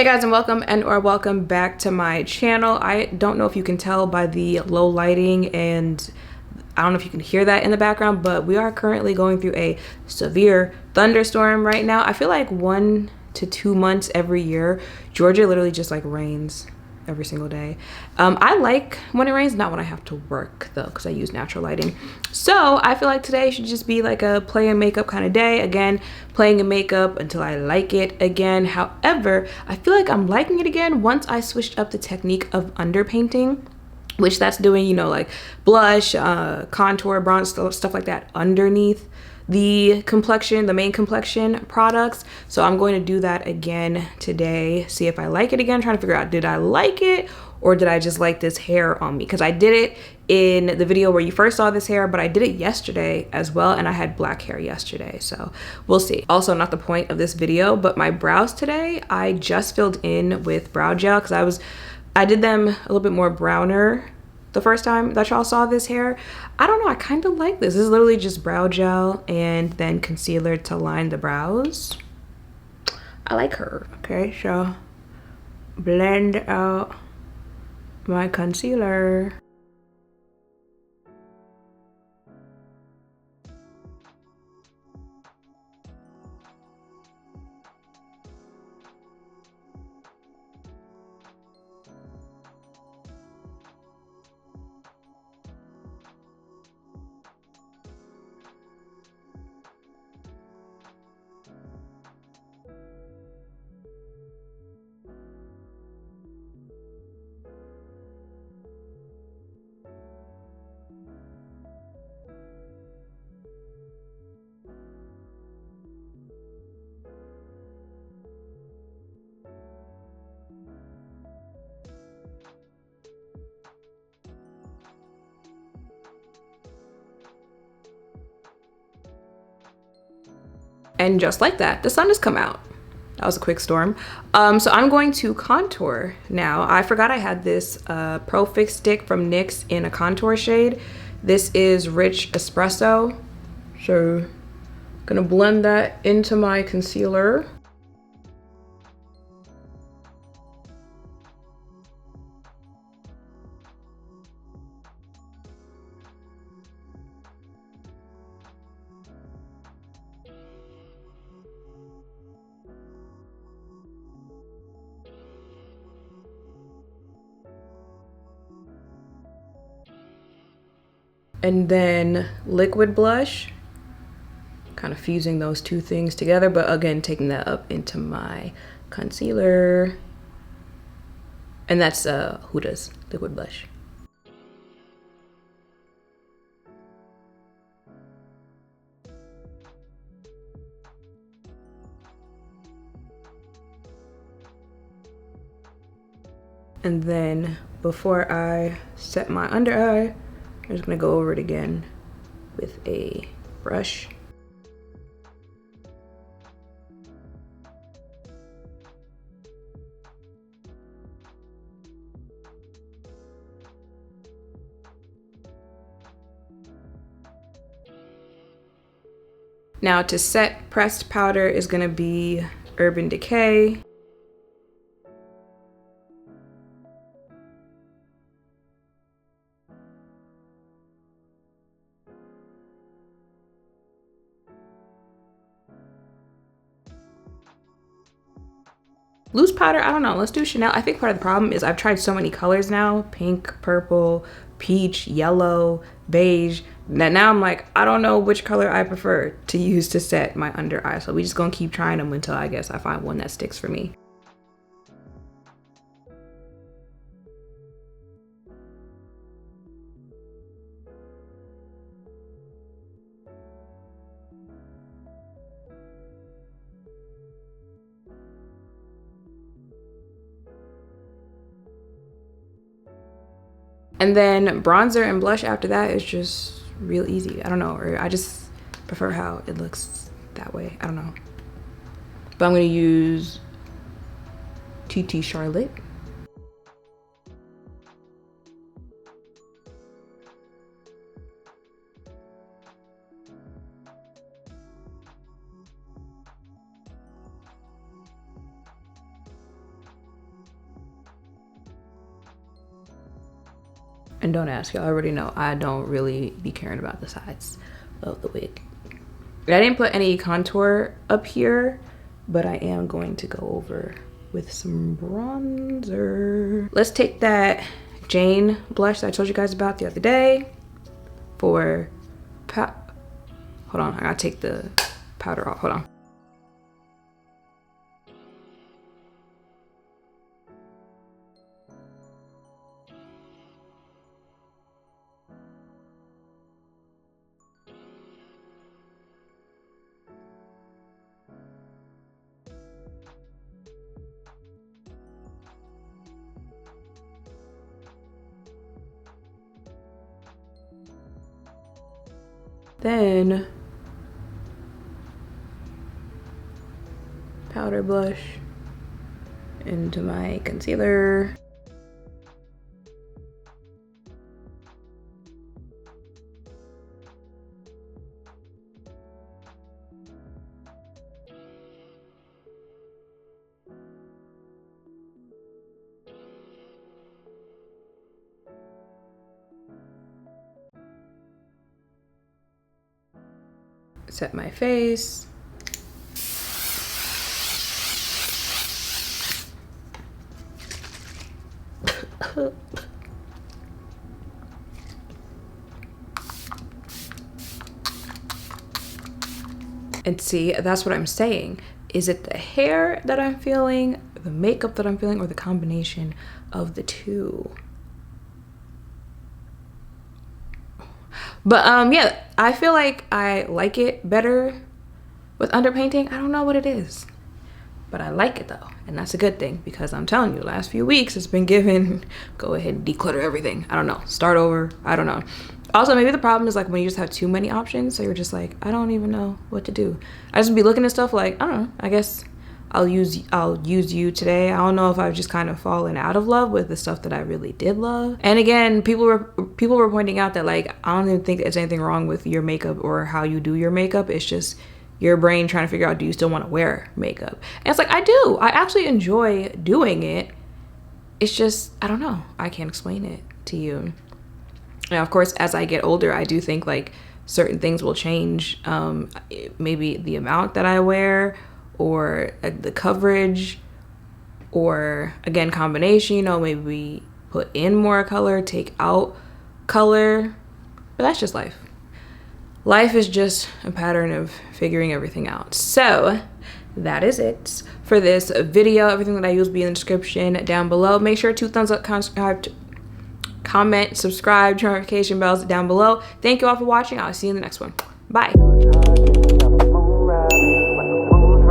Hey guys, and welcome back to my channel. I don't know if you can tell by the low lighting, and I don't know if you can hear that in the background, but we are currently going through a severe thunderstorm right now. I feel like 1 to 2 months every year, Georgia literally just like rains every single day. I like when it rains, not when I have to work though, because I use natural lighting. So I feel like today should just be like a play and makeup kind of day. Again, playing in makeup until I like it again. However, I feel like I'm liking it again once I switched up the technique of underpainting, which that's doing, you know, like blush, contour, bronze, stuff like that underneath the complexion, the main complexion products. So I'm going to do that again today, see if I like it again, trying to figure out, did I like it or did I just like this hair on me? Because I did it in the video where you first saw this hair, but I did it yesterday as well, and I had black hair yesterday, so we'll see. Also, not the point of this video, but my brows today, I just filled in with brow gel because I did them a little bit more browner the first time that y'all saw this hair. I don't know, I kind of like this. This is literally just brow gel and then concealer to line the brows. I like her. Okay, so blend out my concealer. And just like that, the sun has come out. That was a quick storm. So I'm going to contour now. I forgot I had this Pro Fix stick from NYX in a contour shade. This is Rich Espresso. So I'm gonna blend that into my concealer. And then liquid blush, kind of fusing those two things together, but again, taking that up into my concealer. And that's Huda's liquid blush. And then before I set my under eye, I'm just gonna go over it again with a brush. Now to set, pressed powder is gonna be Urban Decay. Loose powder, I don't know, let's do Chanel. I think part of the problem is I've tried so many colors now, pink, purple, peach, yellow, beige, that now I'm like, I don't know which color I prefer to use to set my under eye. So we just gonna keep trying them until I guess I find one that sticks for me. And then bronzer and blush after that is just real easy. I don't know, or I just prefer how it looks that way. I don't know. But I'm gonna use TT Charlotte. And don't ask, y'all already know I don't really be caring about the sides of the wig. I didn't put any contour up here, but I am going to go over with some bronzer. Let's take that Jane blush that I told you guys about the other day for hold on, I gotta take the powder off, hold on. Then powder blush into my concealer. Set my face. And see, that's what I'm saying. Is it the hair that I'm feeling, the makeup that I'm feeling, or the combination of the two? But yeah, I feel like I like it better with underpainting. I don't know what it is, but I like it though, and that's a good thing, because I'm telling you, the last few weeks it's been given go ahead and declutter everything. I don't know, start over, I don't know. Also, maybe the problem is like when you just have too many options, so you're just like, I don't even know what to do. I just be looking at stuff like, I don't know, I guess I'll use you today. I don't know if I've just kind of fallen out of love with the stuff that I really did love. And again, people were pointing out that like, I don't even think there's anything wrong with your makeup or how you do your makeup. It's just your brain trying to figure out, do you still want to wear makeup? And it's like, I do. I actually enjoy doing it. It's just, I don't know. I can't explain it to you. Now, of course, as I get older, I do think like certain things will change. Maybe the amount that I wear, or the coverage, or again, combination, you know, maybe put in more color, take out color, but that's just life. Life is just a pattern of figuring everything out. So that is it for this video. Everything that I use will be in the description down below. Make sure to thumbs up, comment, subscribe, turn notification bells down below. Thank you all for watching. I'll see you in the next one. Bye.